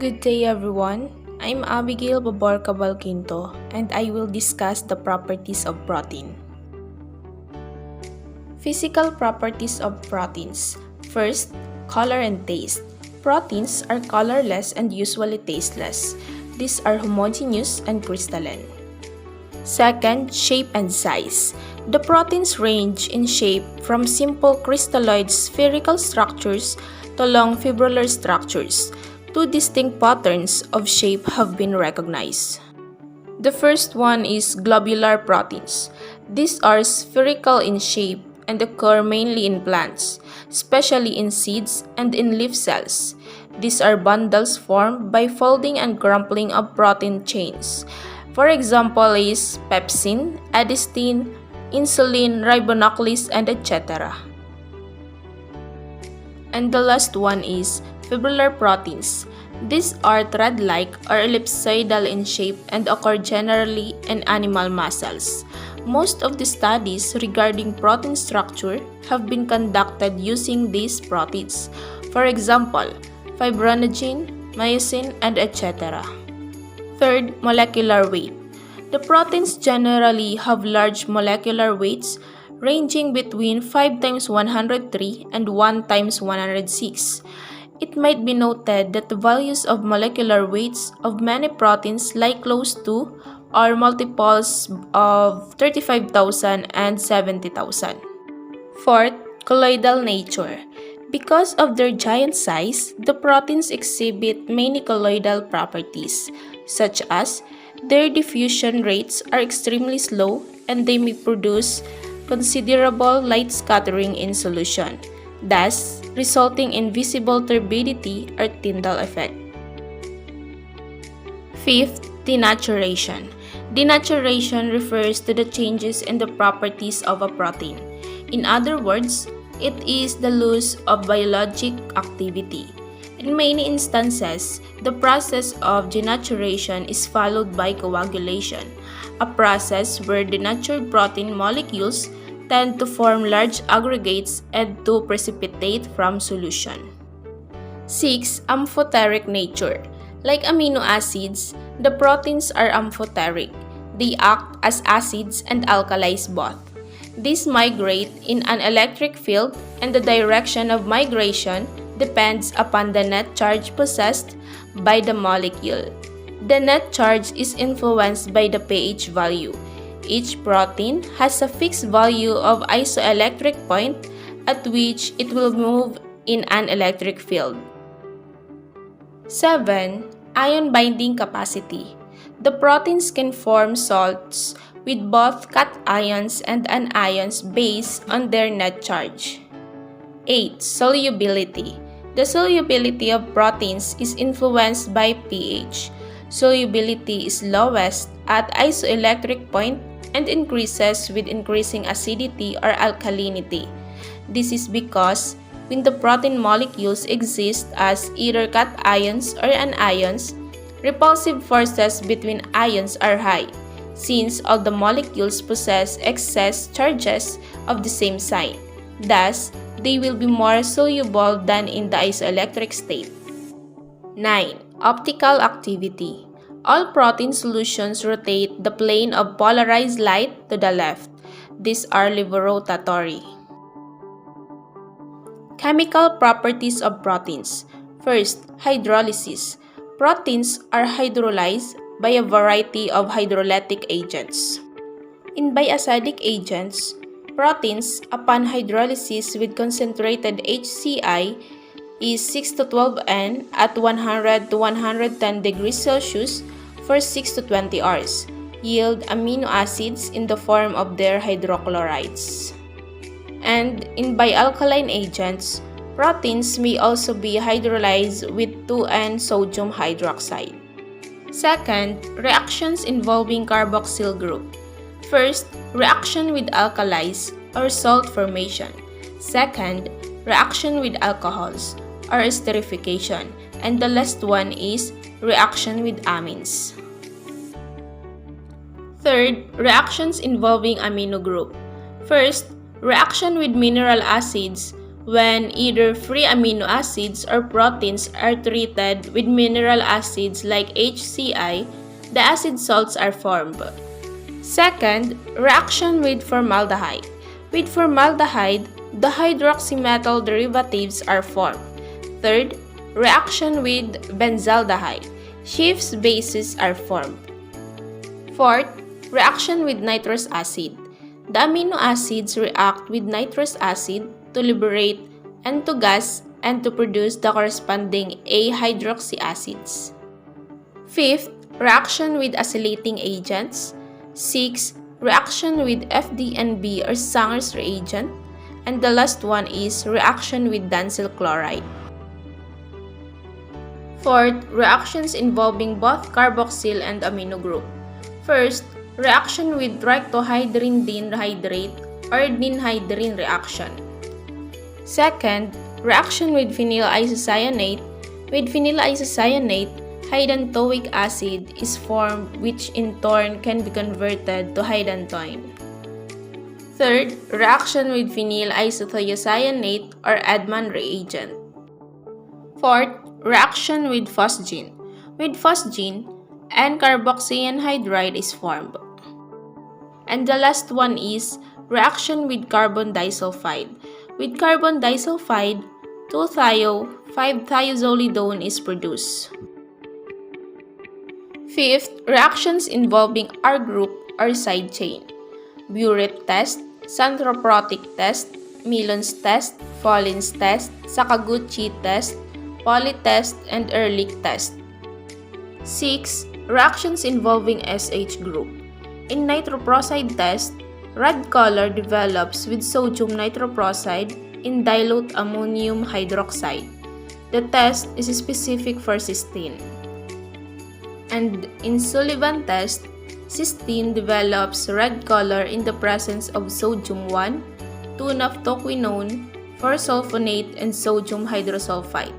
Good day everyone. I'm Abigail Baborca Balquinto and I will discuss the properties of protein. Physical properties of proteins. First, color and taste. Proteins are colorless and usually tasteless. These are homogeneous and crystalline. Second, shape and size. The proteins range in shape from simple crystalloid spherical structures to long fibrilar structures. Two distinct patterns of shape have been recognized. The first one is globular proteins. These are spherical in shape and occur mainly in plants, especially in seeds and in leaf cells. These are bundles formed by folding and crumpling of protein chains. For example is pepsin, edestin, insulin, ribonuclease, and etc. And the last one is fibrilar proteins. These are thread-like or ellipsoidal in shape and occur generally in animal muscles. Most of the studies regarding protein structure have been conducted using these proteins. For example, fibrinogen, myosin, and etc. Third, molecular weight. The proteins generally have large molecular weights ranging between 5 times 103 and 1 times 106. It might be noted that the values of molecular weights of many proteins lie close to or multiples of 35,000 and 70,000. Fourth, colloidal nature. Because of their giant size, the proteins exhibit many colloidal properties, such as their diffusion rates are extremely slow and they may produce considerable light scattering in solution, thus resulting in visible turbidity or Tyndal effect. Fifth, denaturation. Denaturation refers to the changes in the properties of a protein. In other words, it is the loss of biologic activity. In many instances, the process of denaturation is followed by coagulation, a process where denatured protein molecules tend to form large aggregates and to precipitate from solution. 6. Amphoteric nature. Like amino acids, the proteins are amphoteric. They act as acids and alkalies both. These migrate in an electric field, and the direction of migration depends upon the net charge possessed by the molecule. The net charge is influenced by the pH value. Each protein has a fixed value of isoelectric point at which it will move in an electric field. 7. Ion binding capacity. The proteins can form salts with both cations and anions based on their net charge. 8. Solubility. The solubility of proteins is influenced by pH. Solubility is lowest at isoelectric point and increases with increasing acidity or alkalinity. This is because when the protein molecules exist as either cations or anions, repulsive forces between ions are high, since all the molecules possess excess charges of the same sign. Thus, they will be more soluble than in the isoelectric state. 9. Optical activity. All protein solutions rotate the plane of polarized light to the left. These are levorotatory. Chemical properties of proteins. First, hydrolysis. Proteins are hydrolyzed by a variety of hydrolytic agents. In biacidic agents, proteins, upon hydrolysis with concentrated HCl, is 6 to 12N at 100 to 110 degrees Celsius for 6 to 20 hours, yield amino acids in the form of their hydrochlorides. And in bialkaline agents, proteins may also be hydrolyzed with 2N sodium hydroxide. Second, reactions involving carboxyl group. First, reaction with alkalis or salt formation. Second, reaction with alcohols or esterification. And the last one is reaction with amines. Third, reactions involving amino group. First, reaction with mineral acids When either free amino acids or proteins are treated with mineral acids like HCl, the acid salts are formed. Second, reaction with formaldehyde. With formaldehyde, the hydroxy metal derivatives are formed. Third, reaction with benzaldehyde. Schiff's bases are formed. Fourth, reaction with nitrous acid. The amino acids react with nitrous acid to liberate N2 gas and to produce the corresponding A-hydroxy acids. Fifth, reaction with acylating agents. 6. Reaction with FDNB or Sanger's reagent. And the last one is reaction with dancyl chloride. Fourth, reactions involving both carboxyl and amino group. First, reaction with triclohydrin dihydrate or dinhydrin reaction. Second, reaction with phenyl isocyanate. With phenyl isocyanate, hydantoic acid is formed which in turn can be converted to hydantoin. Third, reaction with phenyl isothiocyanate or Edman reagent. Fourth, reaction with phosgene. With phosgene, N-carboxyanhydride is formed. And the last one is reaction with carbon disulfide. With carbon disulfide, 2-thio-5-thiazolidone is produced. Fifth, reactions involving R group or side chain. Burette test, Santroprotic test, Millon's test, Follin's test, Sakaguchi test, Pauli test, and Ehrlich test. 6. Reactions involving SH group. In nitroprusside test, red color develops with sodium nitroprusside in dilute ammonium hydroxide. The test is specific for cysteine. And in Sullivan test, cysteine develops red color in the presence of sodium 1, 2-naphtoquinone, 4-sulfonate, and sodium hydrosulfide.